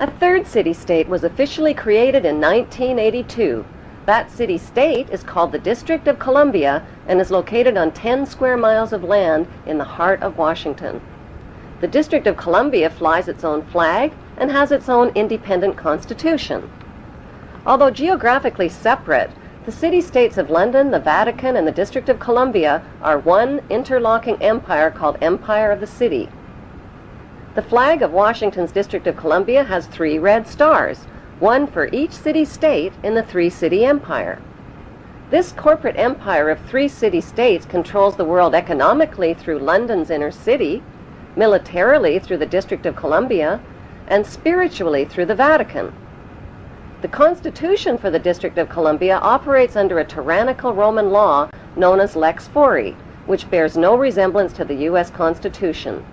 A third city-state was officially created in 1982. That city-state is called the District of Columbia and is located on 10 square miles of land in the heart of Washington. The District of Columbia flies its own flag and has its own independent constitution. Although geographically separate, the city-states of London, the Vatican, and the District of Columbia are one interlocking empire called Empire of the City. The flag of Washington's District of Columbia has 3 red stars, one for each city-state in the 3-city empire. This corporate empire of 3 city-states controls the world economically through London's inner city, militarily through the District of Columbia, and spiritually through the Vatican. The Constitution for the District of Columbia operates under a tyrannical Roman law known as Lex Fori, which bears no resemblance to the U.S. Constitution.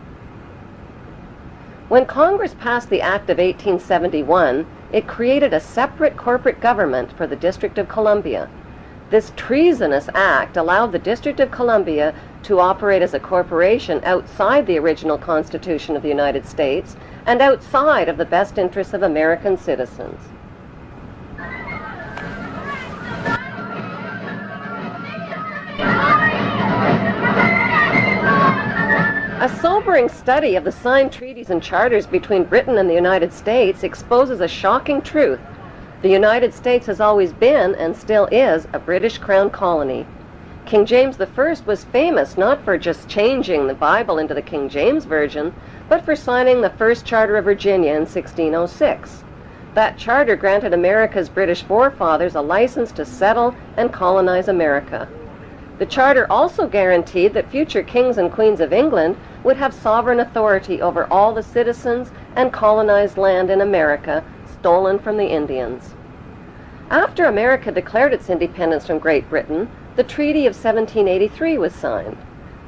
When Congress passed the Act of 1871, it created a separate corporate government for the District of Columbia. This treasonous act allowed the District of Columbia to operate as a corporation outside the original Constitution of the United States and outside of the best interests of American citizens. A sobering study of the signed treaties and charters between Britain and the United States exposes a shocking truth. The United States has always been, and still is, a British Crown colony. King James I was famous not for just changing the Bible into the King James Version, but for signing the First Charter of Virginia in 1606. That charter granted America's British forefathers a license to settle and colonize America. The charter also guaranteed that future kings and queens of England would have sovereign authority over all the citizens and colonized land in America stolen from the Indians. After America declared its independence from Great Britain, the Treaty of 1783 was signed.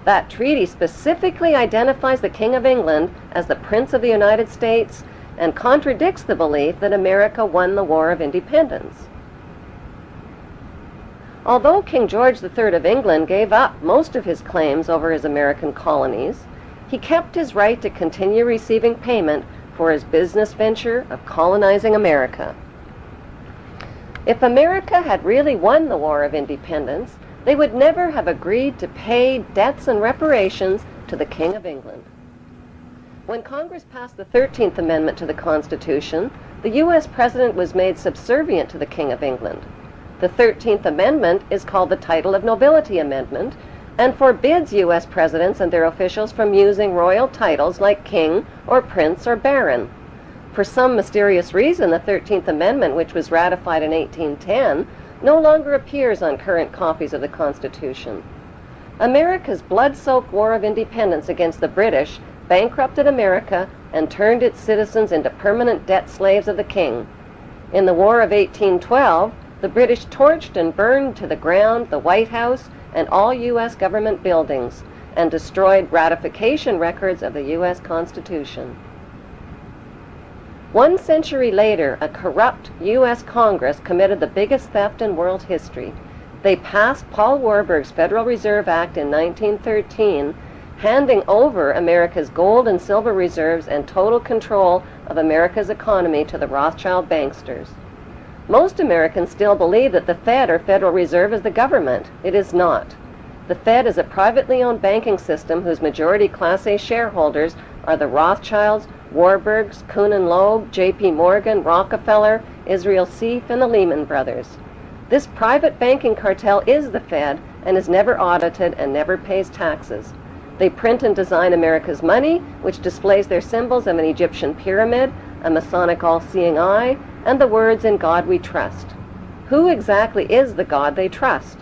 That treaty specifically identifies the King of England as the Prince of the United States and contradicts the belief that America won the War of Independence. Although King George III of England gave up most of his claims over his American colonies, he kept his right to continue receiving payment for his business venture of colonizing America. If America had really won the War of Independence, they would never have agreed to pay debts and reparations to the King of England. When Congress passed the 13th Amendment to the Constitution, the U.S. President was made subservient to the King of England. The 13th Amendment is called the Title of Nobility Amendment and forbids U.S. presidents and their officials from using royal titles like king or prince or baron. For some mysterious reason, the 13th Amendment, which was ratified in 1810, no longer appears on current copies of the Constitution. America's blood-soaked War of Independence against the British bankrupted America and turned its citizens into permanent debt slaves of the king. In the War of 1812, the British torched and burned to the ground the White House and all U.S. government buildings and destroyed ratification records of the U.S. Constitution. 1 century later, a corrupt U.S. Congress committed the biggest theft in world history. They passed Paul Warburg's Federal Reserve Act in 1913, handing over America's gold and silver reserves and total control of America's economy to the Rothschild banksters. Most Americans still believe that the Fed, or Federal Reserve, is the government. It is not. The Fed is a privately owned banking system whose majority Class A shareholders are the Rothschilds, Warburgs, Kuhn and Loeb, J.P. Morgan, Rockefeller, Israel Seif, and the Lehman Brothers. This private banking cartel is the Fed and is never audited and never pays taxes. They print and design America's money, which displays their symbols of an Egyptian pyramid, a Masonic all-seeing eye, and the words "In God We Trust." Who exactly is the God they trust?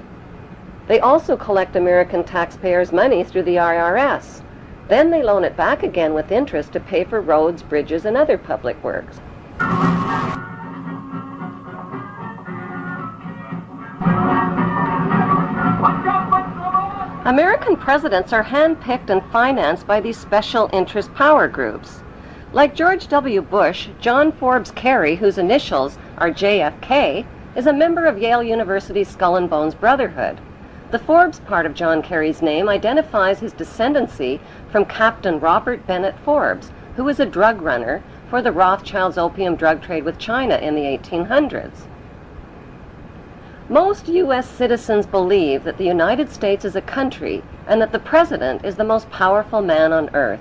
They also collect American taxpayers' money through the IRS. Then they loan it back again with interest to pay for roads, bridges, and other public works. American presidents are handpicked and financed by these special interest power groups. Like George W. Bush, John Forbes Kerry, whose initials are JFK, is a member of Yale University's Skull and Bones Brotherhood. The Forbes part of John Kerry's name identifies his descendancy from Captain Robert Bennett Forbes, who was a drug runner, for the Rothschilds' opium drug trade with China in the 1800s. Most U.S. citizens believe that the United States is a country and that the President is the most powerful man on earth.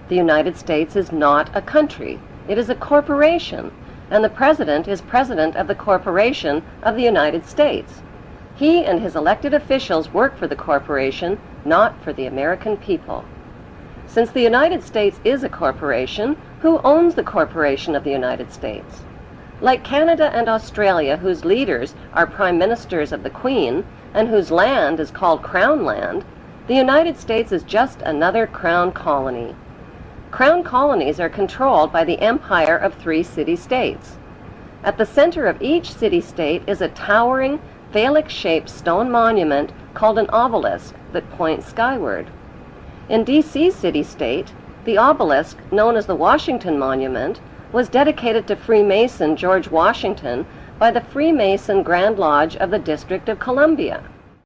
The United States is not a country. It is a corporation, and the President is President of the Corporation of the United States. He and his elected officials work for the corporation, not for the American people. Since the United States is a corporation, who owns the corporation of the United States? Like Canada and Australia, whose leaders are prime ministers of the Queen, and whose land is called Crown Land, the United States is just another Crown colony. Crown colonies are controlled by the empire of 3 city-states. At the center of each city-state is a towering, phallic-shaped stone monument called an obelisk that points skyward. In D.C. city-state, the obelisk, known as the Washington Monument, was dedicated to Freemason George Washington by the Freemason Grand Lodge of the District of Columbia.